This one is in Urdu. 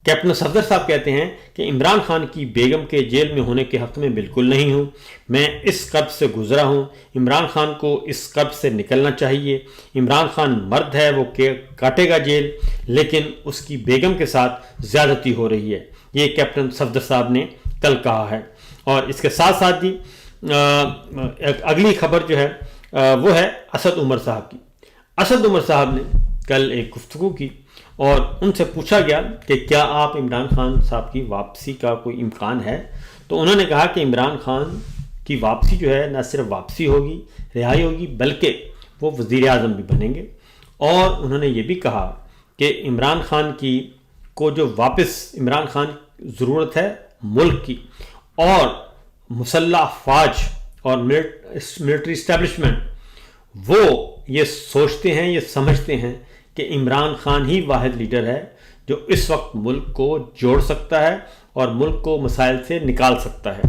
کیپٹن صفدر صاحب کہتے ہیں کہ عمران خان کی بیگم کے جیل میں ہونے کے حق میں بالکل نہیں ہوں، میں اس قرب سے گزرا ہوں، عمران خان کو اس قرب سے نکلنا چاہیے، عمران خان مرد ہے، وہ کاٹے گا جیل، لیکن اس کی بیگم کے ساتھ زیادتی ہو رہی ہے، یہ کیپٹن صفدر صاحب نے کل کہا ہے۔ اور اس کے ساتھ ساتھ جی اگلی خبر جو ہے وہ ہے اسد عمر صاحب کی۔ اسد عمر صاحب نے کل ایک گفتگو کی اور ان سے پوچھا گیا کہ کیا آپ عمران خان صاحب کی واپسی کا کوئی امکان ہے، تو انہوں نے کہا کہ عمران خان کی واپسی جو ہے نہ صرف واپسی ہوگی، رہائی ہوگی، بلکہ وہ وزیر اعظم بھی بنیں گے۔ اور انہوں نے یہ بھی کہا کہ عمران خان کو جو واپس عمران خان ضرورت ہے ملک کی، اور مسلح افواج اور ملٹری اسٹیبلشمنٹ وہ یہ سوچتے ہیں، یہ سمجھتے ہیں کہ عمران خان ہی واحد لیڈر ہے جو اس وقت ملک کو جوڑ سکتا ہے اور ملک کو مسائل سے نکال سکتا ہے۔